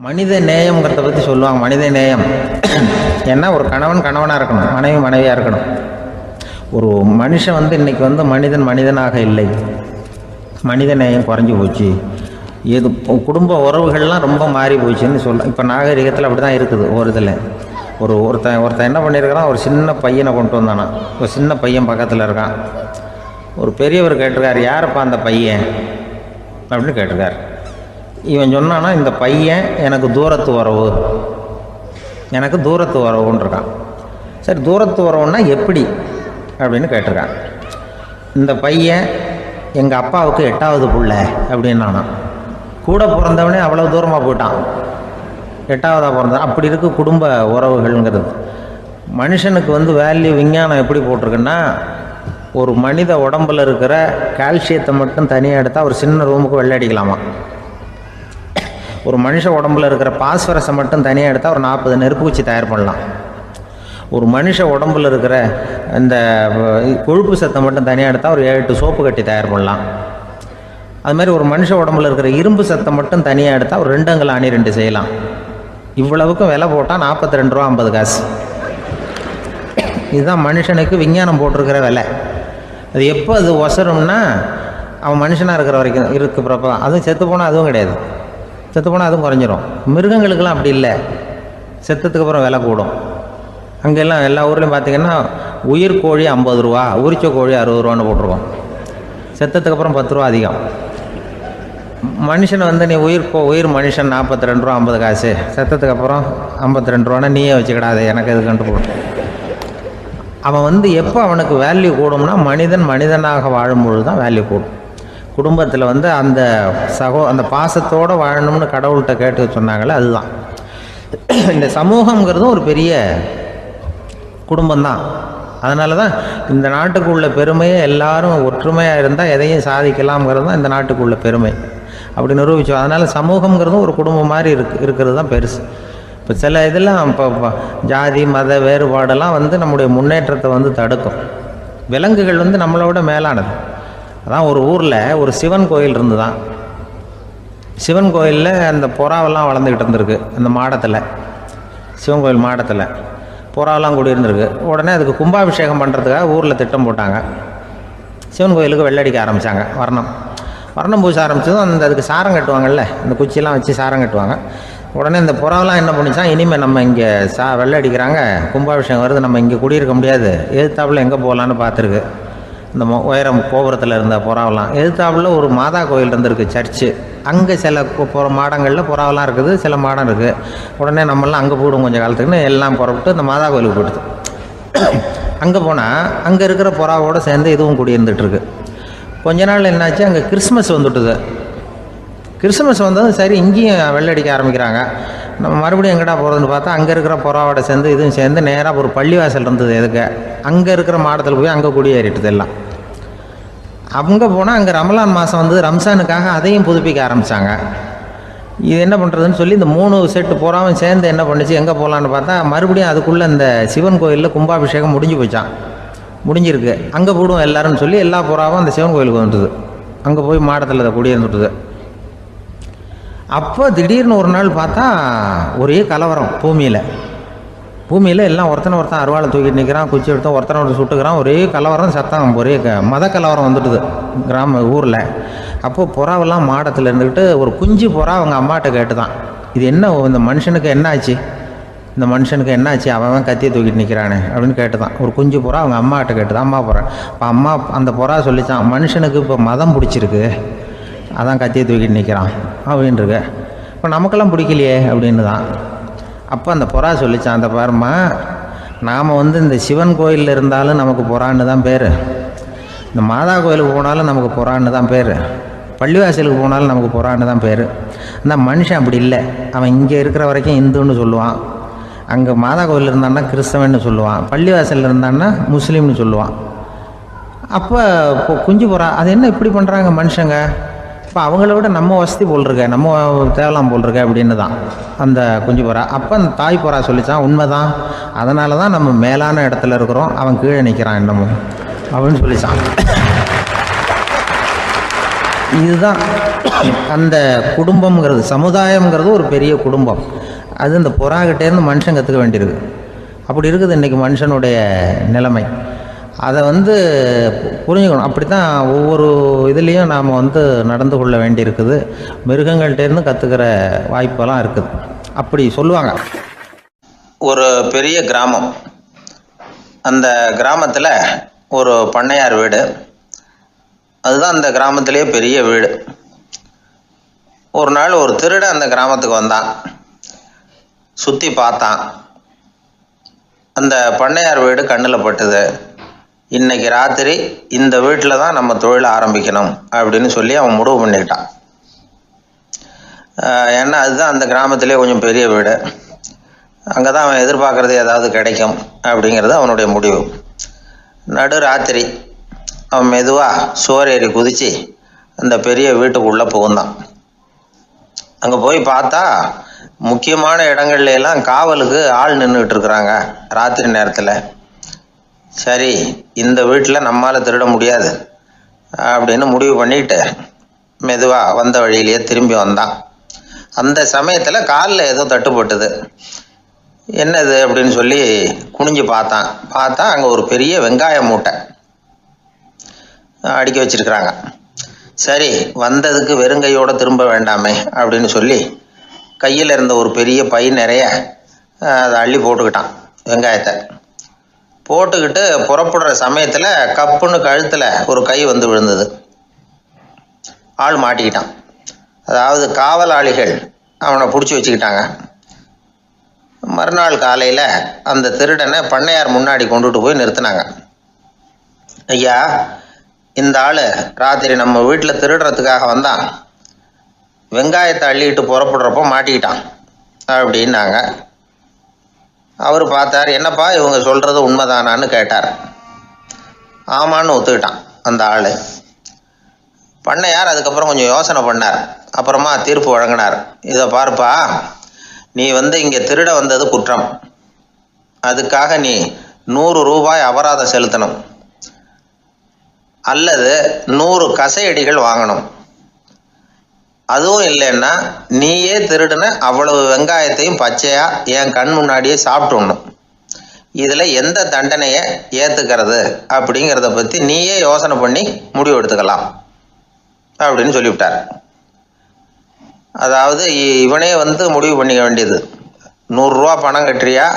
மனித நேயம்ங்கிறத பற்றி சொல்லுவாங்க. மனித நேயம் ஏன்னா ஒரு கணவன் கணவனாக இருக்கணும், மனைவி மனைவியாக இருக்கணும். ஒரு மனுஷன் இன்றைக்கி மனிதன் மனிதனாக இல்லை, மனித நேயம் குறைஞ்சி போச்சு. இது குடும்ப உறவுகள்லாம் ரொம்ப மாறி போச்சுன்னு சொல்ல. இப்போ நாகரிகத்தில் அப்படி தான் இருக்குது. ஒரு இதில் ஒருத்தன் என்ன பண்ணியிருக்கிறான், ஒரு சின்ன பையனை கொண்டு வந்தானா. ஒரு சின்ன பையன் பக்கத்தில் இருக்கான். ஒரு பெரியவர் கேட்டிருக்காரு, யாரப்பா அந்த பையன் அப்படின்னு கேட்டிருக்காரு. இவன் சொன்னான்னா, இந்த பையன் எனக்கு தூரத்து உறவு, எனக்கு தூரத்து உறவுன்னு இருக்கான். சரி, தூரத்து உறவுன்னா எப்படி அப்படின்னு கேட்டிருக்கான். இந்த பையன் எங்கள் அப்பாவுக்கு 8வது பிள்ளை அப்படின்னானா. கூட பிறந்தவனே அவ்வளோ தூரமாக போயிட்டான், 8வதாக பிறந்தான். அப்படி இருக்கு குடும்ப உறவுகள்ங்கிறது. மனுஷனுக்கு வேல்யூ விஞ்ஞானம் எப்படி போட்டிருக்குன்னா, ஒரு மனித உடம்பில் இருக்கிற கால்சியத்தை மட்டும் தனியாக எடுத்தால் ஒரு சின்ன ரூமுக்கு வெள்ளை அடிக்கலாமா. ஒரு மனுஷ உடம்புல இருக்கிற பாஸ்பரஸை மட்டும் தனியாக எடுத்தால் ஒரு 40 நெருப்பு குச்சி தயார் பண்ணலாம். ஒரு மனுஷ உடம்புல இருக்கிற இந்த கொழுப்பு சத்தை மட்டும் தனியாக எடுத்தால் ஒரு 7 சோப்பு கட்டி தயார் பண்ணலாம். அது மாதிரி ஒரு மனுஷ உடம்புல இருக்கிற இரும்பு சத்தை மட்டும் தனியாக எடுத்தால் ஒரு 2 அங்குல அணி 2 செய்யலாம். இவ்வளவுக்கும் விலை போட்டால் 42 ரூபா 50 காசு. இதுதான் மனுஷனுக்கு விஞ்ஞானம் போட்டிருக்கிற விலை. அது எப்போ அது ஒசரும்னா, அவன் மனுஷனாக இருக்கிற வரைக்கும் இருக்கிறப்ப தான். அதுவும் செத்து போனால் அதுவும் கிடையாது, செத்து போனால் அதுவும் குறைஞ்சிரும். மிருகங்களுக்கெல்லாம் அப்படி இல்லை, செத்ததுக்கு அப்புறம் விலை கூடும். அங்கெல்லாம் எல்லா ஊர்லேயும் பார்த்திங்கன்னா உயிர் கோழி 50 ரூபா, உரிச்ச கோழி 60 ரூபான்னு போட்டிருக்கோம். செத்ததுக்கு அப்புறம் 10 ரூபா அதிகம். மனுஷனை நீ உயிர் மனுஷன் 42 ரூபா 50 காசு, செத்ததுக்கு அப்புறம் 52 ரூபான்னா நீயே வச்சுக்கிடாது, எனக்கு இது கண்டு போடும். அவன் எப்போ அவனுக்கு வேல்யூ கூடும்னா, மனிதன் மனிதனாக வாழும்பொழுது தான் வேல்யூ கூடும். குடும்பத்தில் அந்த அந்த பாசத்தோடு வாழணும்னு கடவுள்கிட்ட கேட்டு சொன்னாங்களே, அதுதான். இந்த சமூகங்கிறதும் ஒரு பெரிய குடும்பம்தான். அதனால தான் இந்த நாட்டுக்குள்ள பெருமையை எல்லாரும் ஒற்றுமையாக இருந்தால் எதையும் சாதிக்கலாம்ங்கிறது தான் இந்த நாட்டுக்குள்ள பெருமை. அப்படி நிரூபித்தோம். அதனால் சமூகங்கிறதும் ஒரு குடும்பம் மாதிரி இருக்கிறது தான் பெருசு. இப்போ சில இதெல்லாம் இப்போ ஜாதி மத வேறுபாடெல்லாம் நம்முடைய முன்னேற்றத்தை தடுக்கும். விலங்குகள் நம்மளை விட மேலானது. அதான் ஒரு ஊரில் ஒரு சிவன் கோயில் இருந்து தான். சிவன் கோயிலில் அந்த புறாவெல்லாம் வளர்ந்துக்கிட்டு இருந்திருக்கு. அந்த மாடத்தில், சிவன் கோயில் மாடத்தில் புறாவெல்லாம் குடியிருந்திருக்கு. உடனே அதுக்கு கும்பாபிஷேகம் பண்ணுறதுக்காக ஊரில் திட்டம் போட்டாங்க. சிவன் கோயிலுக்கு வெள்ளடிக்க ஆரம்பித்தாங்க. வர்ணம் பூச ஆரம்பித்ததும் அதுக்கு சாரம் கட்டுவாங்கல்ல, இந்த குச்சியெல்லாம் வச்சு சாரம் கட்டுவாங்க. உடனே இந்த புறாவெல்லாம் என்ன பண்ணிச்சான், இனிமேல் நம்ம இங்கே வெள்ளை அடிக்கிறாங்க, கும்பாபிஷேகம் வருது, நம்ம இங்கே குடியிருக்க முடியாது, எதிர்த்தாப்புல எங்கே போகலான்னு பார்த்துருக்கு. இந்த உயரம் கோபுரத்தில் இருந்த புறாவெல்லாம் எதிர்த்தாப்புல ஒரு மாதா கோயில் இருந்திருக்கு, சர்ச்சு. அங்கே சில மாடங்களில் புறாவெல்லாம் இருக்குது, சில மாடம் இருக்குது. உடனே நம்மளாம் அங்கே போடும் கொஞ்சம் காலத்துக்குன்னு எல்லாம் புறப்பட்டு இந்த மாதா கோயிலுக்கு போயிடுது. அங்கே போனால் அங்கே இருக்கிற புறாவோடு சேர்ந்து இதுவும் குடியிருந்துட்டுருக்கு. கொஞ்ச நாள் என்னாச்சு, அங்கே கிறிஸ்மஸ் வந்துட்டுது. கிறிஸ்மஸ் வந்ததும் சரி, இங்கேயும் வெள்ளடிக்க ஆரம்பிக்கிறாங்க. நம்ம மறுபடியும் எங்கடா போகிறதுன்னு பார்த்தா, அங்கே இருக்கிற புறாவோட சேர்ந்து இதுவும் சேர்ந்து நேராக ஒரு பள்ளிவாசல் இருந்தது. எதுக்கு அங்கே இருக்கிற மாடத்தில் போய் அங்கே குடியேறிட்டுது எல்லாம். அங்கே போனால் அங்கே ரமலான் மாதம் ரம்ஜானுக்காக அதையும் புதுப்பிக்க ஆரம்பித்தாங்க. இது என்ன பண்ணுறதுன்னு சொல்லி இந்த 3 செட்டு புறாவும் சேர்ந்து என்ன பண்ணிச்சு, எங்கே போகலான்னு பார்த்தா மறுபடியும் அதுக்குள்ளே இந்த சிவன் கோயிலில் கும்பாபிஷேகம் முடிஞ்சு போச்சான். முடிஞ்சிருக்கு, அங்கே போடுவோம் எல்லாருன்னு சொல்லி எல்லா புறாவும் அந்த சிவன் கோயிலுக்கு வந்துட்டுது. அங்கே போய் மாடத்தில் அதை குடியிருந்துட்டுது. அப்போ திடீர்னு ஒரு நாள் பார்த்தா ஒரே கலவரம் பூமியில் எல்லாம் ஒருத்தனை அருவாளை தூக்கிட்டு நிற்கிறான், குச்சி எடுத்தோம், ஒருத்தனை சுட்டுக்கிறான். ஒரே கலவரம், சத்தம், ஒரே மத கலவரம் வந்துட்டுது ஊரில். அப்போது புறாவெல்லாம் மாடத்தில் இருந்துக்கிட்டு ஒரு குஞ்சு புறா அவங்க அம்மாட்ட கேட்டு தான், இது என்ன, இந்த மனுஷனுக்கு என்ன ஆச்சு, இந்த மனுஷனுக்கு என்ன ஆச்சு, அவன் கத்தியை தூக்கிட்டு நிற்கிறானே அப்படின்னு கேட்டு தான். ஒரு குஞ்சு புறா அவங்க அம்மாட்ட கேட்டு தான். அம்மா புறா. இப்போ அம்மா அந்த புறா சொல்லித்தான், மனுஷனுக்கு இப்போ மதம் பிடிச்சிருக்கு, அதான் கத்தியை தூக்கிட்டு நிற்கிறான் அப்படின்ருக்கு. இப்போ நமக்கெல்லாம் பிடிக்கலையே அப்படின்னு தான். அப்போ அந்த புறா சொல்லித்தான், அந்த பாருமா, நாம் இந்த சிவன் கோயிலில் இருந்தாலும் நமக்கு புறான்னு தான் பேர், இந்த மாதா கோயிலுக்கு போனாலும் நமக்கு புறான்னு தான் பேர், பள்ளிவாசலுக்கு போனாலும் நமக்கு புறான்னு தான் பேர். அந்த மனுஷன் அப்படி இல்லை. அவன் இங்கே இருக்கிற வரைக்கும் இந்துன்னு சொல்லுவான், அங்கே மாதா கோயில் இருந்தான்னா கிறிஸ்தவன்னு சொல்லுவான், பள்ளிவாசலில் இருந்தான்னா முஸ்லீம்னு சொல்லுவான். அப்போ குஞ்சு புறா அது என்ன இப்படி பண்ணுறாங்க மனுஷங்க, இப்போ அவங்கள விட நம்ம வசதி போல் இருக்க, நம்ம தேவலாம் போல் இருக்க அப்படின்னு தான் அந்த குஞ்சு புறா. அப்போ அந்த தாய் புறா சொல்லித்தான், உண்மை தான், அதனால தான் நம்ம மேலான இடத்துல இருக்கிறோம், அவன் கீழே நிற்கிறான் என்னமோ அப்படின்னு சொல்லித்தான். இதுதான் அந்த குடும்பம்ங்கிறது, சமுதாயம்ங்கிறது ஒரு பெரிய குடும்பம். அது இந்த புறாக்கிட்டேருந்து மனுஷன் கற்றுக்க வேண்டியிருக்கு. அப்படி இருக்குது இன்றைக்கி மனுஷனுடைய நிலைமை. அதை புரிஞ்சுக்கணும். அப்படி தான் ஒவ்வொரு இதுலேயும் நாம் நடந்து கொள்ள வேண்டியிருக்குது. மிருகங்கள்டேருந்து கற்றுக்கிற வாய்ப்பெல்லாம் இருக்குது. அப்படி சொல்லுவாங்க. ஒரு பெரிய கிராமம், அந்த கிராமத்தில் ஒரு பண்ணையார் வீடு, அதுதான் அந்த கிராமத்திலேயே பெரிய வீடு. ஒரு நாள் ஒரு திருடன் அந்த கிராமத்துக்கு வந்தான். சுற்றி பார்த்தான். அந்த பண்ணையார் வீடு கண்ணில் பட்டுது. இன்னைக்கு ராத்திரி இந்த வீட்டில் தான் நம்ம தொழிலை ஆரம்பிக்கணும் அப்படின்னு சொல்லி அவன் முடிவு பண்ணிக்கிட்டான். ஏன்னா அதுதான் அந்த கிராமத்திலே கொஞ்சம் பெரிய வீடு, அங்கே தான் அவன் எதிர்பார்க்குறது ஏதாவது கிடைக்கும் அப்படிங்கிறது அவனுடைய முடிவு. நடு ராத்திரி அவன் மெதுவாக சுவர் ஏறி குதித்து அந்த பெரிய வீட்டுக்குள்ளே புகுந்தான். அங்கே போய் பார்த்தா முக்கியமான இடங்கள்ல எல்லாம் காவலுக்கு ஆள் நின்றுக்கிட்டு இருக்கிறாங்க ராத்திரி நேரத்தில். சரி, இந்த வீட்டில் நம்மால் திருட முடியாது அப்படின்னு முடிவு பண்ணிட்டு மெதுவாக வந்த வழியிலேயே திரும்பி வந்தான். அந்த சமயத்தில் காலில் ஏதோ தட்டுப்பட்டது. என்னது அப்படின்னு சொல்லி குனிஞ்சு பார்த்தா அங்கே ஒரு பெரிய வெங்காய மூட்டை அடுக்கி வச்சிருக்கிறாங்க. சரி, வந்ததுக்கு வெறுங்கையோடு திரும்ப வேண்டாமே அப்படின்னு சொல்லி கையில் இருந்த ஒரு பெரிய பை நிறைய அதை அள்ளி போட்டுக்கிட்டான். வெங்காயத்தை போட்டுக்கிட்டு புறப்படுற சமயத்தில் கப்புன்னு கழுத்தில் ஒரு கை விழுந்தது. ஆள் மாட்டிக்கிட்டான். அதாவது காவலாளிகள் அவனை பிடிச்சி வச்சுக்கிட்டாங்க. மறுநாள் காலையில் அந்த திருடனை பண்ணையார் முன்னாடி கொண்டுட்டு போய் நிறுத்தினாங்க. ஐயா, இந்த ஆள் ராத்திரி நம்ம வீட்டில் திருடுறதுக்காக வந்தான், வெங்காயத்தை அள்ளிட்டு புறப்படுறப்போ மாட்டிக்கிட்டான் அப்படின்னாங்க. அவர் பார்த்தார். என்னப்பா இவங்க சொல்கிறது உண்மைதானான்னு கேட்டார். ஆமான்னு ஒத்துக்கிட்டான் அந்த ஆள். பண்ணையார் அதுக்கப்புறம் கொஞ்சம் யோசனை பண்ணார். அப்புறமா தீர்ப்பு வழங்கினார். இதை பார்ப்பா, நீ இங்கே திருட வந்தது குற்றம். அதுக்காக நீ 100 ரூபாய் அபராதம் செலுத்தணும், அல்லது 100 கசையடிகள் வாங்கணும். அதுவும் இல்லைன்னா நீயே திருடுன அவ்வளவு வெங்காயத்தையும் பச்சையா என் கண் முன்னாடியே சாப்பிட்டுடணும். இதில் எந்த தண்டனையை ஏற்றுக்கிறது அப்படிங்கிறத பற்றி நீயே யோசனை பண்ணி முடிவு எடுத்துக்கலாம் அப்படின்னு சொல்லிவிட்டார். அதாவது இவனே முடிவு பண்ணிக்க வேண்டியது, 100 ரூபா பணம் கட்டுறியா,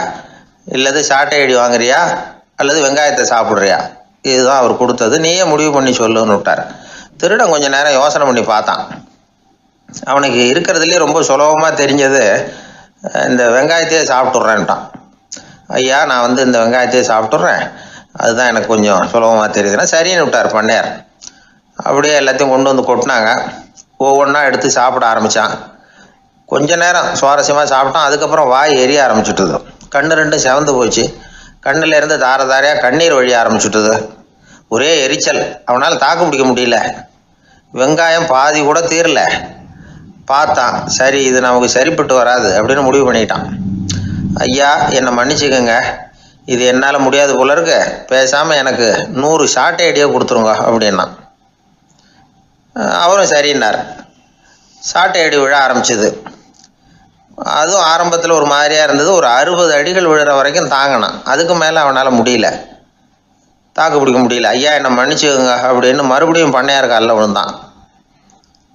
இல்லது சாட்டை அடி வாங்குறியா, அல்லது வெங்காயத்தை சாப்பிட்றியா, இதுதான் அவர் கொடுத்தது, நீயே முடிவு பண்ணி சொல்லுன்னு விட்டார். திருடன் கொஞ்சம் நேரம் யோசனை பண்ணி பார்த்தான். அவனுக்கு இருக்கிறதுலே ரொம்ப சுலபமாக தெரிஞ்சது இந்த வெங்காயத்தையே சாப்பிட்டுட்றேன்ட்டான். ஐயா, நான் இந்த வெங்காயத்தையே சாப்பிட்டுட்றேன், அதுதான் எனக்கு கொஞ்சம் சுலபமாக தெரியுதுன்னா சரின்னு விட்டார் பண்ணையார். அப்படியே எல்லாத்தையும் கொண்டு கொட்டினாங்க. ஒவ்வொன்றா எடுத்து சாப்பிட ஆரம்பித்தான். கொஞ்ச நேரம் சுவாரஸ்யமாக சாப்பிட்டான். அதுக்கப்புறம் வாய் எரிய ஆரம்பிச்சுட்டுது. கண்ணு ரெண்டும் செவந்து போச்சு. கண்ணில் இருந்து தார தாரையாக கண்ணீர் வழிய ஆரம்பிச்சுட்டுது. ஒரே எரிச்சல். அவனால் தாக்கு பிடிக்க முடியல. வெங்காயம் பாதி கூட தீரல. பார்த்தான், சரி இது நமக்கு சரிப்பட்டு வராது அப்படின்னு முடிவு பண்ணிட்டான். ஐயா, என்னை மன்னிச்சுக்கோங்க, இது என்னால் முடியாது போல இருக்கு, பேசாமல் எனக்கு 100 சாட்டை அடியாக கொடுத்துருங்க அப்படின்னா. அவரும் சரின்னார். சாட்டை அடி விழ ஆரம்பிச்சிது. அதுவும் ஆரம்பத்தில் ஒரு மாதிரியாக இருந்தது. ஒரு 60 அடிகள் விழுற வரைக்கும் தாங்கினான். அதுக்கு மேலே அவனால் முடியல, தாக்கு பிடிக்க முடியல. ஐயா, என்னை மன்னிச்சுக்கோங்க அப்படின்னு மறுபடியும் பண்ணையார் காலில் விழுந்தான்.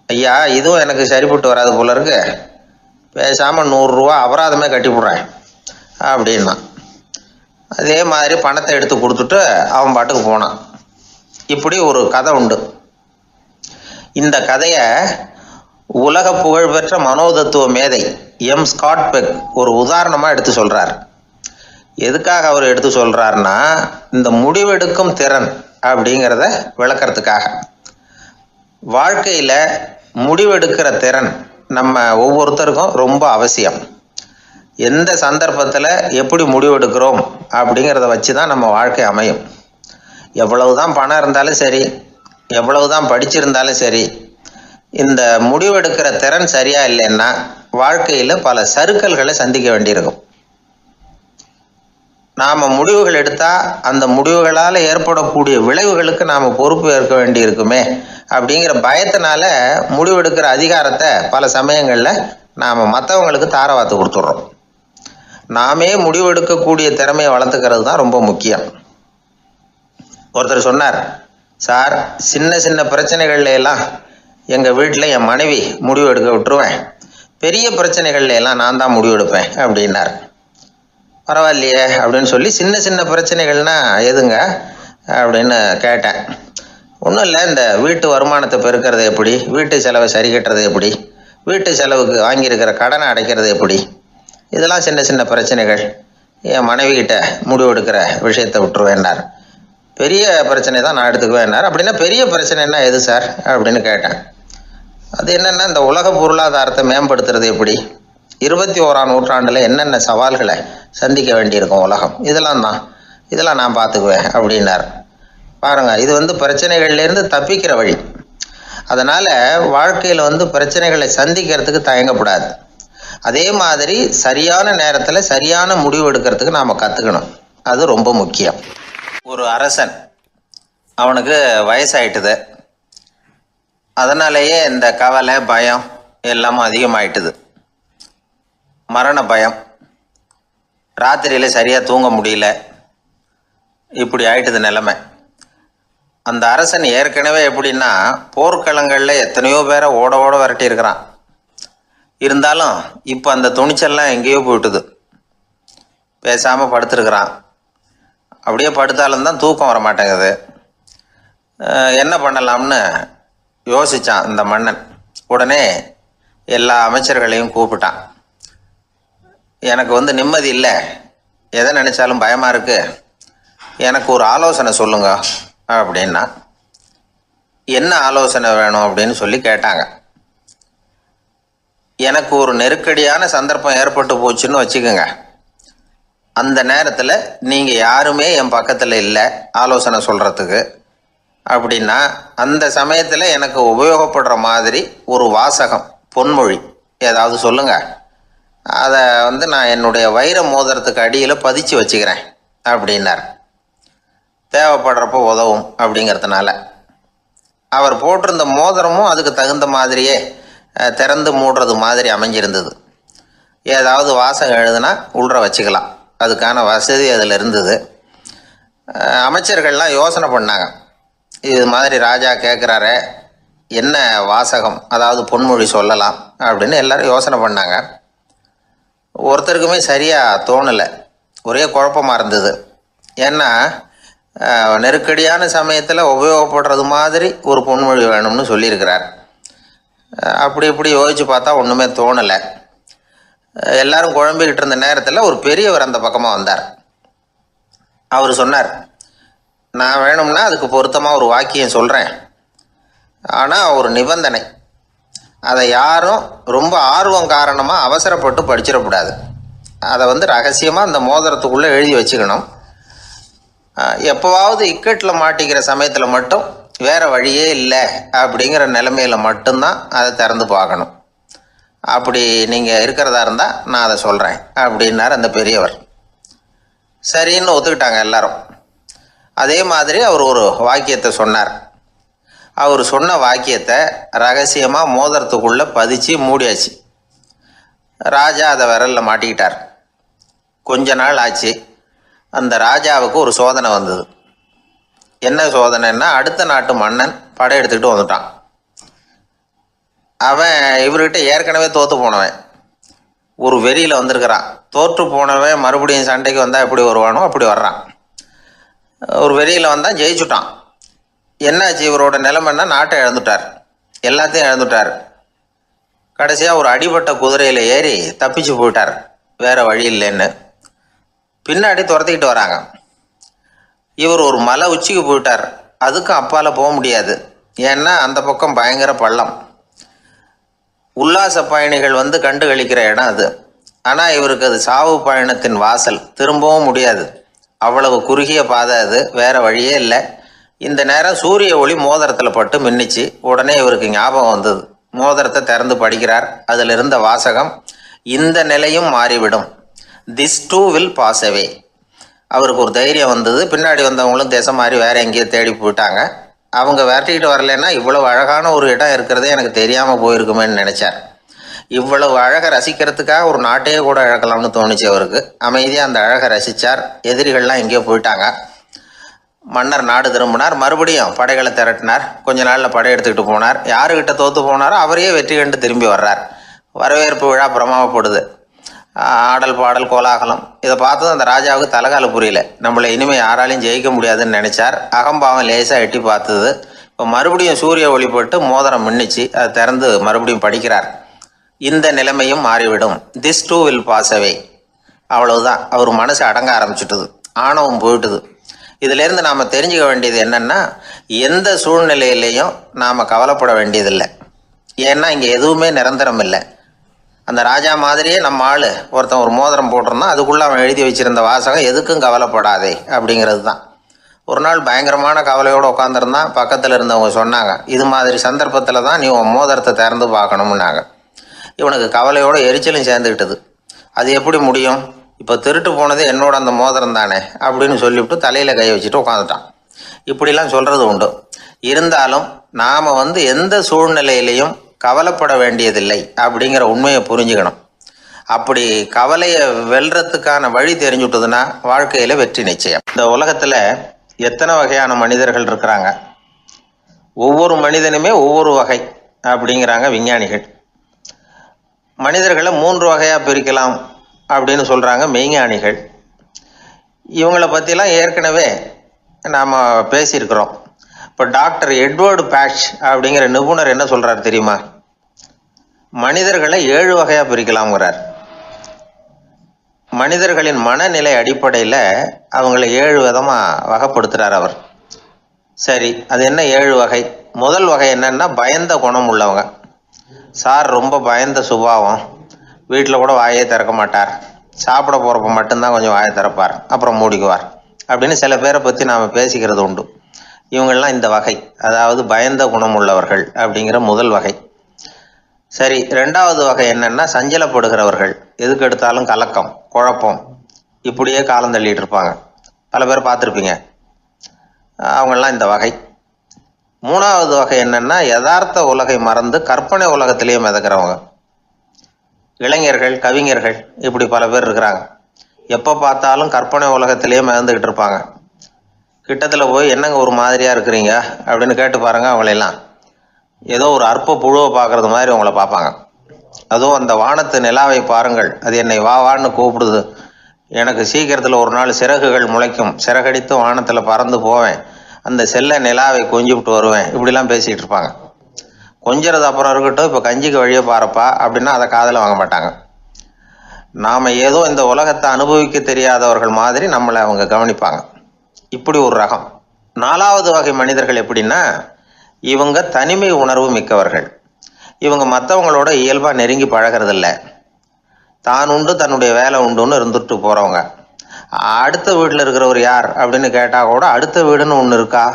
ஐயா, இதுவும் எனக்கு சரிப்பட்டு வராது போல இருக்கு, பேசாமல் 100 ரூபா அபராதமே கட்டிவிட்றேன் அப்படின்னா. அதே மாதிரி பணத்தை எடுத்து கொடுத்துட்டு அவன் பாட்டுக்கு போனான். இப்படி ஒரு கதை உண்டு. இந்த கதையை உலக புகழ்பெற்ற மனோதத்துவ மேதை எம் ஸ்காட் பெக் ஒரு உதாரணமாக எடுத்து சொல்கிறார். எதுக்காக அவர் எடுத்து சொல்கிறாருன்னா, இந்த முடிவெடுக்கும் திறன் அப்படிங்கிறத விளக்கிறதுக்காக. வாழ்க்கையில் முடிவெடுக்கிற திறன் நம்ம ஒவ்வொருத்தருக்கும் ரொம்ப அவசியம். எந்த சந்தர்ப்பத்தில் எப்படி முடிவெடுக்கிறோம் அப்படிங்கிறத வச்சு தான் நம்ம வாழ்க்கை அமையும். எவ்வளவு தான் பணம் இருந்தாலும் சரி, எவ்வளவு தான் படிச்சிருந்தாலும் சரி, இந்த முடிவெடுக்கிற திறன் சரியாக இல்லைன்னா வாழ்க்கையில் பல சறுக்கல்களை சந்திக்க வேண்டியிருக்கும். நாம் முடிவுகள் எடுத்தால் அந்த முடிவுகளால் ஏற்படக்கூடிய விளைவுகளுக்கு நாம் பொறுப்பு ஏற்க வேண்டி இருக்குமே அப்படிங்கிற பயத்தினால முடிவெடுக்கிற அதிகாரத்தை பல சமயங்களில் நாம் மற்றவங்களுக்கு தாரவாத்து கொடுத்துட்றோம். நாமே முடிவெடுக்கக்கூடிய திறமையை வளர்த்துக்கிறது தான் ரொம்ப முக்கியம். ஒருத்தர் சொன்னார், சார், சின்ன சின்ன பிரச்சனைகள்ல எல்லாம் எங்கள் வீட்டில் என் மனைவி முடிவு எடுக்க விட்டுருவேன், பெரிய பிரச்சனைகள்ல எல்லாம் நான் தான் முடிவு எடுப்பேன் அப்படின்னார். பரவாயில்லையே அப்படின்னு சொல்லி, சின்ன சின்ன பிரச்சனைகள்னா எதுங்க அப்படின்னு கேட்டேன். ஒன்றும் இல்லை, இந்த வீட்டு வருமானத்தை பெருக்கிறது எப்படி, வீட்டு செலவை சரி கட்டுறது எப்படி, வீட்டு செலவுக்கு வாங்கியிருக்கிற கடனை அடைக்கிறது எப்படி, இதெல்லாம் சின்ன சின்ன பிரச்சனைகள், என் மனைவிகிட்ட முடிவு எடுக்கிற விஷயத்தை விட்டுருவேன்னார். பெரிய பிரச்சனை தான் நான் எடுத்துக்குவேன்னார். அப்படின்னா பெரிய பிரச்சனைன்னா எது சார் அப்படின்னு கேட்டேன். அது என்னென்னா, இந்த உலக பொருளாதாரத்தை மேம்படுத்துறது எப்படி, 21ஆம் நூற்றாண்டில் என்னென்ன சவால்களை சந்திக்க வேண்டியிருக்கும் உலகம், இதெல்லாம் நான் பார்த்துக்குவேன் அப்படின்னார். பாருங்கள், இது பிரச்சனைகள்லேருந்து தப்பிக்கிற வழி. அதனால் வாழ்க்கையில் பிரச்சனைகளை சந்திக்கிறதுக்கு தயங்கக்கூடாது. அதே மாதிரி சரியான நேரத்தில் சரியான முடிவு எடுக்கிறதுக்கு நாம் கற்றுக்கணும். அது ரொம்ப முக்கியம். ஒரு அரசன், அவனுக்கு வயசாயிட்டுது. அதனாலேயே இந்த கவலை, பயம் எல்லாமும் அதிகமாயிட்டுது. மரண பயம், ராத்திரியில் சரியாக தூங்க முடியல, இப்படி ஆயிட்டுது நிலைமை. அந்த அரசன் ஏற்கனவே எப்படின்னா, போர்க்களங்களில் எத்தனையோ பேரை ஓட ஓட விரட்டியிருக்கிறான். இருந்தாலும் இப்போ அந்த துணிச்சல்லாம் எங்கேயோ போயிட்டுது. பேசாமல் படுத்துருக்கிறான். அப்படியே படுத்தாலும் தான் தூக்கம் வர மாட்டேங்குது. என்ன பண்ணலாம்னு யோசித்தான் இந்த மன்னன். உடனே எல்லா அமைச்சர்களையும் கூப்பிட்டான். எனக்கு நிம்மதி இல்லை, எதை நினச்சாலும் பயமாக இருக்குது, எனக்கு ஒரு ஆலோசனை சொல்லுங்க அப்படின்னா. என்ன ஆலோசனை வேணும் அப்படின்னு சொல்லி கேட்டாங்க. எனக்கு ஒரு நெருக்கடியான சந்தர்ப்பம் ஏற்பட்டு போச்சுன்னு வச்சுக்கோங்க. அந்த நேரத்தில் நீங்கள் யாருமே என் பக்கத்தில் இல்லை ஆலோசனை சொல்கிறதுக்கு அப்படின்னா, அந்த சமயத்தில் எனக்கு உபயோகப்படுற மாதிரி ஒரு வாசகம், பொன்மொழி ஏதாவது சொல்லுங்கள். அதை நான் என்னுடைய வைர மோதிரத்துக்கு அடியில் பதிச்சு வச்சுக்கிறேன் அப்படின்னார். தேவைப்படுறப்போ உதவும் அப்படிங்கிறதுனால. அவர் போட்டிருந்த மோதிரமும் அதுக்கு தகுந்த மாதிரியே திறந்து மூடுறது மாதிரி அமைஞ்சிருந்தது. ஏதாவது வாசகம் எழுதுனா உள்ற வச்சுக்கலாம், அதுக்கான வசதி அதில் இருந்தது. அமைச்சர்கள்லாம் யோசனை பண்ணாங்க, இது மாதிரி ராஜா கேட்குறாரே, என்ன வாசகம், அதாவது பொன்மொழி சொல்லலாம் அப்படின்னு எல்லாரும் யோசனை பண்ணாங்க. ஒருத்தருக்குமே சரியாக தோணலை, ஒரே குழப்பமாக இருந்தது. ஏன்னா நெருக்கடியான சமயத்தில் உபயோகப்படுறது மாதிரி ஒரு பொன்மொழி வேணும்னு சொல்லியிருக்கிறார். அப்படி இப்படி யோசித்து பார்த்தா ஒன்றுமே தோணலை. எல்லாரும் குழம்பிக்கிட்டு இருந்த நேரத்தில் ஒரு பெரியவர் அந்த பக்கமாக வந்தார். அவர் சொன்னார், நான் வேணும்னா அதுக்கு பொருத்தமாக ஒரு வாக்கியம் சொல்கிறேன், ஆனால் ஒரு நிபந்தனை. அதை யாரும் ரொம்ப ஆர்வம் காரணமாக அவசரப்பட்டு படிச்சிடக்கூடாது. அதை ரகசியமாக அந்த மோதிரத்துக்குள்ளே எழுதி வச்சுக்கணும். எப்போவாவது இக்கட்டில் மாட்டிக்கிற சமயத்தில் மட்டும் வேறு வழியே இல்லை அப்படிங்கிற நிலைமையில் மட்டும்தான் அதை திறந்து பார்க்கணும். அப்படி நீங்கள் இருக்கிறதா இருந்தால் நான் அதை சொல்கிறேன் அப்படின்னார் அந்த பெரியவர். சரின்னு ஒத்துக்கிட்டாங்க எல்லாரும். அதே மாதிரி அவர் ஒரு வாக்கியத்தை சொன்னார். அவர் சொன்ன வாக்கியத்தை ரகசியமாக மோதிரத்துக்குள்ளே பதிச்சு மூடியாச்சு. ராஜா அதை விரலில் மாட்டிக்கிட்டார். கொஞ்ச நாள் ஆச்சு. அந்த ராஜாவுக்கு ஒரு சோதனை வந்தது. என்ன சோதனைன்னா, அடுத்த நாட்டு மன்னன் படையெடுத்துக்கிட்டு வந்துட்டான். அவன் இவர்கிட்ட ஏற்கனவே தோற்று போனவன், ஒரு வெறியில் வந்திருக்கிறான். தோற்று போனவன் மறுபடியும் சண்டைக்கு வந்தால் எப்படி வருவானோ அப்படி வர்றான். ஒரு வெறியில் வந்தால் ஜெயிச்சுட்டான். என்னாச்சு, இவரோட நிலைமைன்னா நாட்டை இழந்துட்டார், எல்லாத்தையும் இழந்துட்டார். கடைசியாக ஒரு அடிபட்ட குதிரையில் ஏறி தப்பிச்சு போயிட்டார், வேறு வழி இல்லைன்னு. பின்னாடி துரத்திக்கிட்டு வராங்க. இவர் ஒரு மலை உச்சிக்கு போயிட்டார், அதுக்கும் அப்பால் போக முடியாது, ஏன்னா அந்த பக்கம் பயங்கர பள்ளம். உல்லாச பயணிகள் கண்டு கழிக்கிற இடம் அது. ஆனால் இவருக்கு அது சாவு பயணத்தின் வாசல், திரும்பவும் முடியாது, அவ்வளவு குறுகிய பாதை அது, வேறு வழியே இல்லை. இந்த நேரம் சூரிய ஒளி மோதிரத்தில் பட்டு மின்னிச்சு. உடனே இவருக்கு ஞாபகம் வந்தது. மோதிரத்தை திறந்து படிக்கிறார். அதில் இருந்த வாசகம், இந்த நிலையும் மாறிவிடும், this too will pass away. அவருக்கு ஒரு தைரியம் வந்தது. பின்னாடி வந்தவங்களும் திசை மாதிரி வேற எங்கேயோ தேடி போயிட்டாங்க. அவங்க விரட்டிக்கிட்டு வரலன்னா இவ்வளவு அழகான ஒரு இடம் இருக்கிறதே எனக்கு தெரியாமல் போயிருக்குமேன்னு நினைச்சார். இவ்வளவு அழகை ரசிக்கிறதுக்காக ஒரு நாட்டையே கூட இழக்கலாம்னு தோணுச்சு அவருக்கு. அமைதியாக அந்த அழகை ரசித்தார். எதிரிகள்லாம் எங்கேயோ போயிட்டாங்க. மன்னர் நாடு திரும்பினார். மறுபடியும் படைகளை திரட்டினார். கொஞ்ச நாளில் படை எடுத்துக்கிட்டு போனார். யாருக்கிட்ட தோற்று போனாரோ அவரையே வெற்றி கண்டு திரும்பி வர்றார். வரவேற்பு விழா பிரமாவப்படுது. ஆடல் பாடல் கோலாகலம். இதை பார்த்ததும் அந்த ராஜாவுக்கு தலைகால புரியல. நம்மளை இனிமேல் யாராலையும் ஜெயிக்க முடியாதுன்னு நினைச்சார். அகம்பாவம் லேசாக எட்டி பார்த்தது. இப்போ மறுபடியும் சூரிய ஒளிப்பட்டு மோதிரம் மின்னிச்சு. அதை திறந்து மறுபடியும் படிக்கிறார். இந்த நிலைமையும் மாறிவிடும். This too will pass away. அவ்வளவுதான். அவர் மனசு அடங்க ஆரம்பிச்சுட்டுது. ஆணவம் போயிட்டுது. இதிலேருந்து நாம் தெரிஞ்சுக்க வேண்டியது என்னென்னா, எந்த சூழ்நிலையிலையும் நாம் கவலைப்பட வேண்டியதில்லை. ஏன்னா இங்கே எதுவுமே நிரந்தரம் இல்லை. அந்த ராஜா மாதிரியே நம்ம ஆள் ஒருத்தன் ஒரு மோதிரம் போட்டிருந்தான். அதுக்குள்ளே அவன் எழுதி வச்சிருந்த வாசகம் எதுக்கும் கவலைப்படாதே அப்படிங்கிறது தான். ஒரு நாள் பயங்கரமான கவலையோடு உட்காந்துருந்தான். பக்கத்தில் இருந்தவங்க சொன்னாங்க, இது மாதிரி சந்தர்ப்பத்தில் தான் நீ உன் மோதிரத்தை திறந்து பார்க்கணும்னாங்க. இவனுக்கு கவலையோடு எரிச்சலும் சேர்ந்துக்கிட்டது. அது எப்படி முடியும்? இப்போ திருட்டு போனது என்னோட அந்த மோதிரம் தானே அப்படின்னு சொல்லிவிட்டு தலையில் கை வச்சுட்டு உட்காந்துட்டான். இப்படிலாம் சொல்கிறது உண்டு. இருந்தாலும் நாம் எந்த சூழ்நிலையிலையும் கவலைப்பட வேண்டியதில்லை அப்படிங்கிற உண்மையை புரிஞ்சுக்கணும். அப்படி கவலையை வெல்றதுக்கான வழி தெரிஞ்சுட்டதுன்னா வாழ்க்கையில் வெற்றி நிச்சயம். இந்த உலகத்தில் எத்தனை வகையான மனிதர்கள் இருக்கிறாங்க? ஒவ்வொரு மனிதனுமே ஒவ்வொரு வகை அப்படிங்கிறாங்க விஞ்ஞானிகள். மனிதர்களை 3 வகையாக பிரிக்கலாம் அப்படின்னு சொல்கிறாங்க மெய்ஞானிகள். இவங்களை பற்றிலாம் ஏற்கனவே நாம் பேசியிருக்கிறோம். இப்போ டாக்டர் எட்வர்டு பேட்ச் அப்படிங்கிற நிபுணர் என்ன சொல்கிறார் தெரியுமா? மனிதர்களை 7 வகையாக பிரிக்கலாம்ங்கிறார். மனிதர்களின் மனநிலை அடிப்படையில் அவங்களை 7 விதமாக வகைப்படுத்துகிறார் அவர். சரி, அது என்ன 7 வகை? முதல் வகை என்னன்னா, பயந்த குணம் உள்ளவங்க. சார் ரொம்ப பயந்த சுபாவம், வீட்டில் கூட வாயே திறக்க மாட்டார், சாப்பிட போகிறப்ப மட்டும்தான் கொஞ்சம் வாயை திறப்பார், அப்புறம் மூடிக்குவார் அப்படின்னு சில பேரை பற்றி நாம் பேசிக்கிறது உண்டு. இவங்கெல்லாம் இந்த வகை, அதாவது பயந்த குணம் உள்ளவர்கள் அப்படிங்கிற முதல் வகை. சரி, 2வது வகை என்னன்னா, சஞ்சலப்படுகிறவர்கள். எதுக்கு எடுத்தாலும் கலக்கம், குழப்பம், இப்படியே காலம் தள்ளிட்டு இருப்பாங்க. பல பேர் பார்த்துருப்பீங்க. அவங்கெல்லாம் இந்த வகை. 3வது வகை என்னன்னா, யதார்த்த உலகை மறந்து கற்பனை உலகத்திலேயே மிதக்கிறவங்க. இளைஞர்கள், கவிஞர்கள், இப்படி பல பேர் இருக்கிறாங்க. எப்போ பார்த்தாலும் கற்பனை உலகத்திலேயே மிதந்துக்கிட்டு இருப்பாங்க. கிட்டத்தில் போய் என்னங்க ஒரு மாதிரியாக இருக்கிறீங்க அப்படின்னு கேட்டு பாருங்க. அவங்களெல்லாம் ஏதோ ஒரு அற்ப புழுவை பார்க்குறது மாதிரி அவங்கள பார்ப்பாங்க. அதுவும் அந்த வானத்து நிலாவை பாருங்கள், அது என்னை வா வான்னு கூப்பிடுது, எனக்கு சீக்கிரத்தில் ஒரு நாள் சிறகுகள் முளைக்கும், சிறகடித்து வானத்தில் பறந்து போவேன், அந்த செல்ல நிலாவை கொஞ்சி விட்டு வருவேன், இப்படிலாம் பேசிகிட்டு இருப்பாங்க. கொஞ்சிறது அப்புறம் இருக்கட்டும், இப்போ கஞ்சிக்கு வழியே பாருப்பா அப்படின்னா அதை காதில் வாங்க மாட்டாங்க. நாம் ஏதோ இந்த உலகத்தை அனுபவிக்க தெரியாதவர்கள் மாதிரி நம்மளை அவங்க கவனிப்பாங்க. இப்படி ஒரு ரகம். 4வது வகை மனிதர்கள் எப்படின்னா, இவங்க தனிமை உணர்வு மிக்கவர்கள். இவங்க மற்றவங்களோட இயல்பாக நெருங்கி பழகிறதில்ல. தான் உண்டு தன்னுடைய வேலை உண்டுன்னு இருந்துட்டு போகிறவங்க. அடுத்த வீட்டில் இருக்கிறவர் யார் அப்படின்னு கேட்டால் கூட அடுத்த வீடுன்னு ஒன்று இருக்கா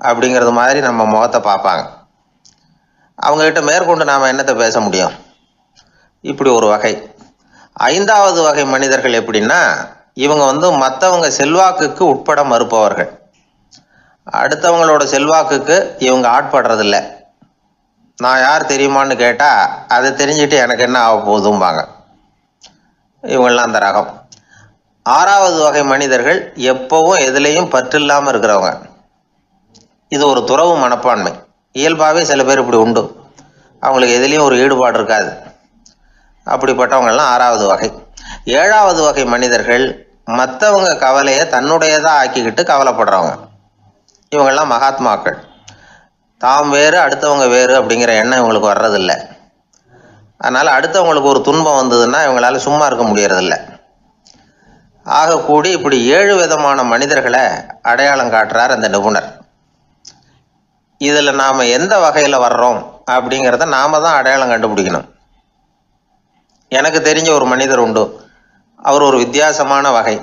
அப்படிங்கிறது மாதிரி நம்ம முகத்தை பார்ப்பாங்க. அவங்ககிட்ட மேற்கொண்டு நாம் என்னத்தை பேச முடியும்? இப்படி ஒரு வகை. 5வது வகை மனிதர்கள் எப்படின்னா, இவங்க மற்றவங்க செல்வாக்குக்கு உட்பட மறுப்பவர்கள். அடுத்தவங்களோட செல்வாக்குக்கு இவங்க ஆட்படுறதில்ல. நான் யார் தெரியுமான்னு கேட்டால் அதை தெரிஞ்சுட்டு எனக்கு என்ன ஆக போகுதும்பாங்க. இவங்கெல்லாம் அந்த ரகம். 6வது வகை மனிதர்கள் எப்பவும் எதுலேயும் பற்று இல்லாமல் இருக்கிறவங்க. இது ஒரு துறவு மனப்பான்மை. இயல்பாகவே சில பேர் இப்படி உண்டு. அவங்களுக்கு எதுலேயும் ஒரு ஈடுபாடு இருக்காது. அப்படிப்பட்டவங்கெல்லாம் 6வது வகை. 7வது வகை மனிதர்கள் மற்றவங்க கவலையை தன்னுடையதாக ஆக்கிக்கிட்டு கவலைப்படுறவங்க. இவங்கெல்லாம் மகாத்மாக்கள். தாம் வேறு அடுத்தவங்க வேறு அப்படிங்கிற எண்ணம் இவங்களுக்கு வர்றதில்லை. அதனால் அடுத்தவங்களுக்கு ஒரு துன்பம் வந்ததுன்னா இவங்களால சும்மா இருக்க முடியறதில்லை. ஆகக்கூடி இப்படி 7 விதமான மனிதர்களை அடையாளம் காட்டுறார் அந்த நிபுணர். இதில் நாம் எந்த வகையில் வர்றோம் அப்படிங்கிறத நாம் தான் அடையாளம் கண்டுபிடிக்கணும். எனக்கு தெரிஞ்ச ஒரு மனிதர் உண்டு. அவர் ஒரு வித்தியாசமான வகை.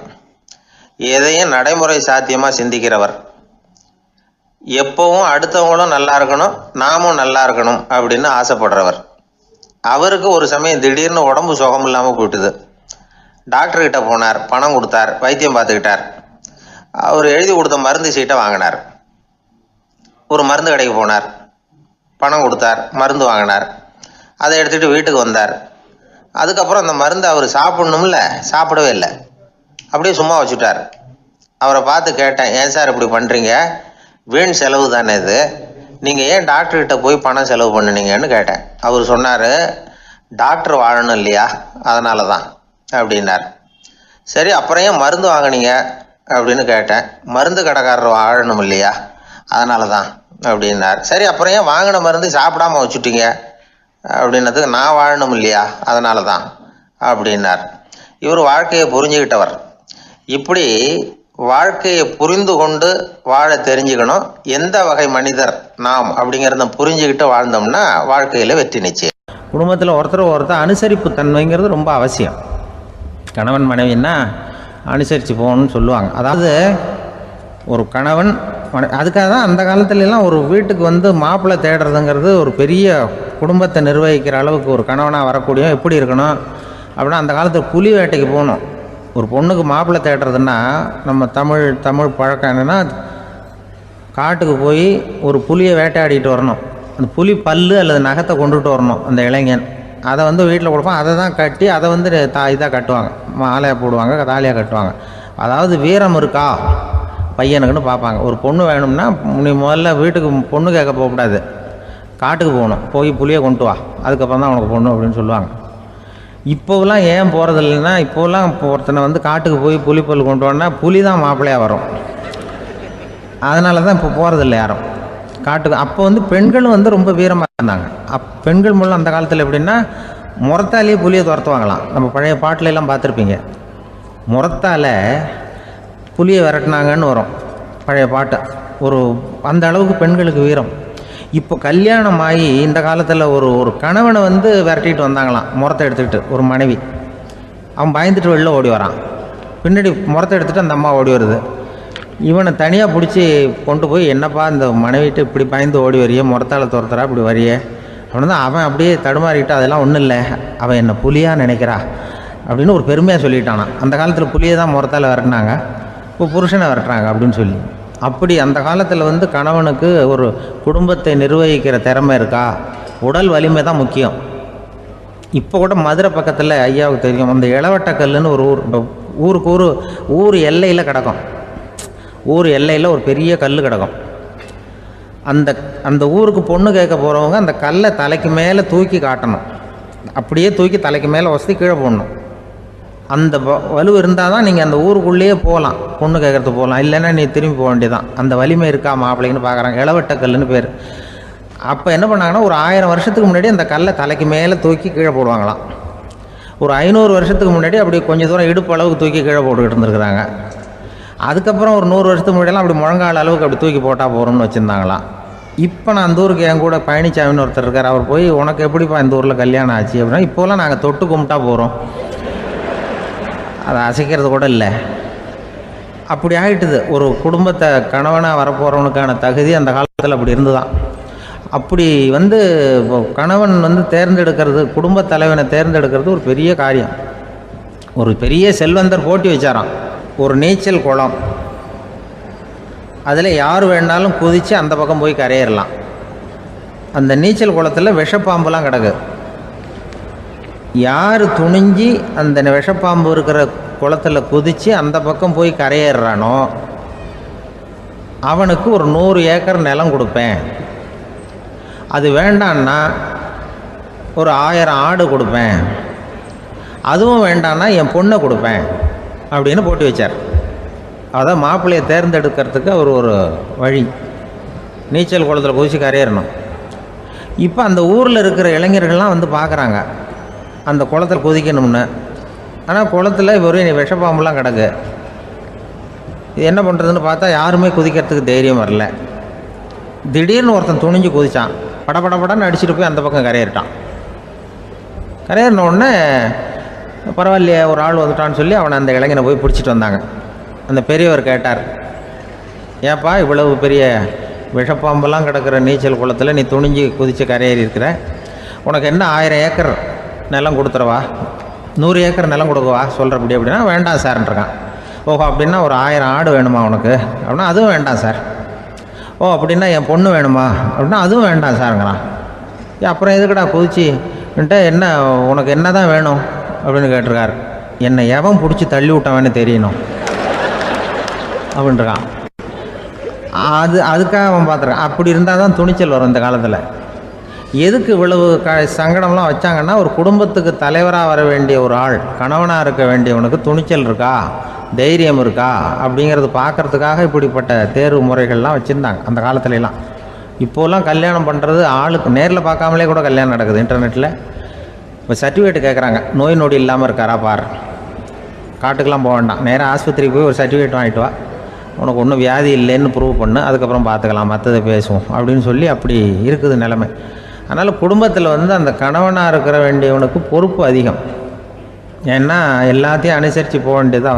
எதையும் நடைமுறை சாத்தியமாக சிந்திக்கிறவர். எப்பவும் அடுத்தவங்களும் நல்லா இருக்கணும், நாமும் நல்லா இருக்கணும் அப்படின்னு ஆசைப்படுறவர். அவருக்கு ஒரு சமயம் திடீர்னு உடம்பு சுகம் இல்லாமல் போயிட்டுது. டாக்டர்கிட்ட போனார், பணம் கொடுத்தார், வைத்தியம் பார்த்துக்கிட்டார். அவர் எழுதி கொடுத்த மருந்து சீட்டை வாங்கினார். ஒரு மருந்து கடைக்கு போனார், பணம் கொடுத்தார், மருந்து வாங்கினார். அதை எடுத்துகிட்டு வீட்டுக்கு வந்தார். அதுக்கப்புறம் அந்த மருந்து அவர் சாப்பிட்ணும்ல, சாப்பிடவே இல்லை, அப்படியே சும்மா வச்சுட்டார். அவரை பார்த்து கேட்டேன், ஏன் சார் இப்படி பண்ணுறீங்க, வீண் செலவு தானே இது, நீங்கள் ஏன் டாக்டர்கிட்ட போய் பணம் செலவு பண்ணுனீங்கன்னு கேட்டேன். அவர் சொன்னார், டாக்டர் வாழணும் இல்லையா, அதனால தான் அப்படின்னார். சரி, அப்புறம் ஏன் மருந்து வாங்கினீங்க அப்படின்னு கேட்டேன். மருந்து கடைக்காரர் வாழணும் இல்லையா, அதனால தான் அப்படின்னார். சரி, அப்புறம் ஏன் வாங்கின மருந்து சாப்பிடாம வச்சுட்டீங்க அப்படின்னதுக்கு, நான் வாழணும் இல்லையா, அதனால தான் அப்படின்னார். இவர் வாழ்க்கையை புரிஞ்சுக்கிட்டவர். இப்படி வாழ்க்கையை புரிந்து கொண்டு வாழ தெரிஞ்சுக்கணும். எந்த வகை மனிதர் நாம் அப்படிங்கிறத புரிஞ்சுக்கிட்டு வாழ்ந்தோம்னா வாழ்க்கையில் வெற்றி நிச்சயம். குடும்பத்தில் ஒருத்தர் அனுசரிப்பு தன்மைங்கிறது ரொம்ப அவசியம். கணவன் மனைவின்னா அனுசரித்து போகணும்னு சொல்லுவாங்க. அதாவது ஒரு கணவன் அதுக்காக தான் அந்த காலத்துலலாம் ஒரு வீட்டுக்கு வந்து மாப்பிள்ளை தேடுறதுங்கிறது ஒரு பெரிய குடும்பத்தை நிர்வகிக்கிற அளவுக்கு ஒரு கணவனாக வரக்கூடிய எப்படி இருக்கணும் அப்படின்னா, அந்த காலத்தில் புலி வேட்டைக்கு போகணும். ஒரு பொண்ணுக்கு மாப்பிள்ளை தேடுறதுன்னா நம்ம தமிழ் பழக்கம் என்னென்னா, காட்டுக்கு போய் ஒரு புலியை வேட்டையாடிட்டு வரணும். அந்த புலி பல்லு அல்லது நகத்தை கொண்டுட்டு வரணும் அந்த இளைஞன். அதை வந்து வீட்டில் கொடுப்பான். அதை தான் கட்டி அதை வந்து இதாக கட்டுவாங்க, மாலையாக போடுவாங்க, தாலியாக கட்டுவாங்க. அதாவது வீரம் இருக்கா பையனுக்குன்னு பார்ப்பாங்க. ஒரு பொண்ணு வேணும்னா நீ முதல்ல வீட்டுக்கு பொண்ணு கேட்க போகக்கூடாது, காட்டுக்கு போகணும், போய் புளியை கொண்டு வா, அதுக்கப்புறம் தான் உனக்கு பொண்ணு அப்படின்னு சொல்லுவாங்க. இப்போவெல்லாம் ஏன் போகிறது இல்லைன்னா, இப்போலாம் ஒருத்தனை வந்து காட்டுக்கு போய் புலிப்பல் கொண்டு வரனா புலி தான் மாப்பிள்ளையாக வரும். அதனால தான் இப்போ போகிறதில்ல யாரும் காட்டுக்கு. அப்போ வந்து பெண்களும் வந்து ரொம்ப வீரமாக இருந்தாங்க. பெண்கள் மூலம் அந்த காலத்தில் எப்படின்னா, முறத்தாலேயே புலியை துரத்துவாங்களாம். நம்ம பழைய பாட்டிலெல்லாம் பார்த்துருப்பீங்க, முறத்தால் புலியை விரட்டினாங்கன்னு வரும் பழைய பாட்டை. ஒரு அந்த அளவுக்கு பெண்களுக்கு வீரம். இப்போ கல்யாணம் ஆகி இந்த காலத்தில் ஒரு கணவனை வந்து விரட்டிட்டு வந்தாங்களாம் முறத்தை எடுத்துக்கிட்டு. ஒரு மனைவி அவன் பயந்துட்டு வெளில ஓடி வரான், பின்னாடி முறத்தை எடுத்துகிட்டு அந்த அம்மா ஓடி வருது. இவனை தனியாக பிடிச்சி கொண்டு போய், என்னப்பா இந்த மனைவிட்டு இப்படி பயந்து ஓடி வரையே, முறத்தால் துரத்துறா இப்படி வரையே அப்படின்னு தான் அவன் அப்படியே தடுமாறிக்கிட்டு, அதெல்லாம் ஒன்றும் இல்லை, அவன் என்னை புலியாக நினைக்கிறா அப்படின்னு ஒரு பெருமையாக சொல்லிட்டானான். அந்த காலத்தில் புலியை தான் முறத்தால் விரட்டினாங்க, இப்போ புருஷனை விரட்டுறாங்க அப்படின்னு சொல்லி. அப்படி அந்த காலத்தில் வந்து கணவனுக்கு ஒரு குடும்பத்தை நிர்வகிக்கிற திறமை இருக்கா, உடல் வலிமை தான் முக்கியம். இப்போ கூட மதுரை பக்கத்தில் ஐயாவுக்கு தெரியும், அந்த இளவட்டக்கல்லுன்னு ஒரு ஊருக்கு ஊர் எல்லையில் கிடக்கும். ஊர் எல்லையில் ஒரு பெரிய கல் கிடக்கும். அந்த ஊருக்கு பொண்ணு கேட்க போகிறவங்க அந்த கல்லை தலைக்கு மேலே தூக்கி காட்டணும், அப்படியே தூக்கி தலைக்கு மேலே வசதி கீழே போடணும். அந்த வலு இருந்தால் தான் நீங்கள் அந்த ஊருக்குள்ளேயே போகலாம், பொண்ணு கேட்குறதுக்கு போகலாம். இல்லைன்னா நீ திரும்பி போக வேண்டியதான். அந்த வலிமை இருக்கா மாப்பிள்ளைன்னு பார்க்குறாங்க. இளவட்டக்கல்லுன்னு பேர். அப்போ என்ன பண்ணாங்கன்னா, ஒரு 1000 வருஷத்துக்கு முன்னாடி அந்த கல்லை தலைக்கு மேலே தூக்கி கீழே போடுவாங்களாம். ஒரு 500 வருஷத்துக்கு முன்னாடி அப்படி கொஞ்சம் தூரம் இடுப்பு அளவுக்கு தூக்கி கீழே போட்டுக்கிட்டு இருந்துருக்குறாங்க. அதுக்கப்புறம் ஒரு 100 வருஷத்துக்கு முன்னாடியெல்லாம் அப்படி முழங்கால் அளவுக்கு அப்படி தூக்கி போட்டால் போகிறோம்னு வச்சுருந்தாங்களாம். இப்போ நான் அந்த ஊருக்கு என் கூட பழனிசாமின்னு ஒருத்தர் இருக்கார். அவர் போய், உனக்கு எப்படிப்பா இந்த ஊரில் கல்யாணம் ஆச்சு அப்படின்னா, இப்போலாம் நாங்கள் தொட்டு கும்பிட்டா போகிறோம், அதை அசைக்கிறது கூட இல்லை. அப்படி ஆகிட்டுது. ஒரு குடும்பத்தை கணவனாக வரப்போகிறவனுக்கான தகுதி அந்த காலத்தில் அப்படி இருந்துதான். அப்படி வந்து கணவன் வந்து தேர்ந்தெடுக்கிறது, குடும்ப தலைவனை தேர்ந்தெடுக்கிறது ஒரு பெரிய காரியம். ஒரு பெரிய செல்வந்தர் போட்டி வச்சாராம், ஒரு நீச்சல் குளம், அதில் யார் வேணாலும் குதித்து அந்த பக்கம் போய் கரையிடலாம். அந்த நீச்சல் குளத்தில் விஷப்பாம்புலாம் கிடக்கு. யார் துணிஞ்சி அந்த விஷப்பாம்பு இருக்கிற குளத்தில் குதித்து அந்த பக்கம் போய் கரையேறானோ அவனுக்கு ஒரு 100 ஏக்கர் நிலம் கொடுப்பேன், அது வேண்டான்னா ஒரு 1000 ஆடு கொடுப்பேன், அதுவும் வேண்டான்னா என் பொண்ணை கொடுப்பேன் அப்படின்னு போட்டி வச்சார். அதான் மாப்பிள்ளையை தேர்ந்தெடுக்கிறதுக்கு அவர் ஒரு வழி, நீச்சல் குளத்தில் குதித்து கரையேறணும். இப்போ அந்த ஊரில் இருக்கிற இளைஞர்கள்லாம் வந்து பார்க்குறாங்க அந்த குளத்தில் குதிக்கணும்னு. ஆனால் குளத்தில் வெறும் விஷப்பாம்புலாம் கிடக்கு. இது என்ன பண்ணுறதுன்னு பார்த்தா யாருமே குதிக்கிறதுக்கு தைரியம் வரல. திடீர்னு ஒருத்தன் துணிஞ்சு குதித்தான், படபடன்னு அடிச்சுட்டு போய் அந்த பக்கம் கரையேறிட்டான். கரையேறின உடனே பரவாயில்லையே ஒரு ஆள் வந்துட்டான்னு சொல்லி அவனை அந்த இளைஞனை போய் பிடிச்சிட்டு வந்தாங்க. அந்த பெரியவர் கேட்டார், ஏப்பா இவ்வளவு பெரிய விஷப்பாம்பெல்லாம் கிடக்கிற நீச்சல் குளத்தில் நீ துணிஞ்சு குதித்து கரையேறி இருக்கிற, உனக்கு என்ன 1000 ஏக்கர் நிலம் கொடுத்துறவா, 100 ஏக்கர் நிலம் கொடுக்கவா சொல்கிறபடி அப்படின்னா, வேண்டாம் சார்ன்றான். ஓஹோ அப்படின்னா ஒரு 1000 ஆடு வேணுமா உனக்கு அப்படின்னா அதுவும் வேண்டாம் சார். ஓ அப்படின்னா என் பொண்ணு வேணுமா அப்படின்னா அதுவும் வேண்டாம் சாருங்கிறான். அப்புறம் எதுக்குடா குதிச்சுன்ட்டு என்ன உனக்கு என்ன தான் வேணும் அப்படின்னு கேட்டிருக்காரு. என்னை எவன் பிடிச்சி தள்ளி விட்டவன்னு தெரியணும் அப்படின்ட்டுருக்கான். அதுக்காக அவன் பார்த்துருக்கான். அப்படி இருந்தால் தான் துணிச்சல் வரும் இந்த காலத்தில். எதுக்கு இவ்வளவு சங்கடம்லாம் வச்சாங்கன்னா, ஒரு குடும்பத்துக்கு தலைவராக வர வேண்டிய ஒரு ஆள், கணவனாக இருக்க வேண்டியவனுக்கு துணிச்சல் இருக்கா, தைரியம் இருக்கா அப்படிங்கிறது பார்க்குறதுக்காக இப்படிப்பட்ட தேர்வு முறைகள்லாம் வச்சுருந்தாங்க அந்த காலத்துலலாம். இப்போலாம் கல்யாணம் பண்ணுறது ஆளுக்கு நேரில் பார்க்காமலே கூட கல்யாணம் நடக்குது இன்டர்நெட்டில். இப்போ சர்டிஃபிகேட் கேட்குறாங்க, நோய் நொடி இல்லாமல் இருக்காரா பார். காட்டுக்கெலாம் போக வேண்டாம், நேராக ஆஸ்பத்திரிக்கு போய் ஒரு சர்டிஃபிகேட் வாங்கிட்டு வா, உனக்கு ஒன்றும் வியாதி இல்லைன்னு ப்ரூவ் பண்ணு, அதுக்கப்புறம் பார்த்துக்கலாம், மற்றதை பேசுவோம் அப்படின்னு சொல்லி அப்படி இருக்குது நிலைமை. அதனால் குடும்பத்தில் அந்த கணவனாக இருக்கிற வேண்டியவனுக்கு பொறுப்பு அதிகம். ஏன்னா எல்லாத்தையும் அனுசரித்து போக வேண்டியதாக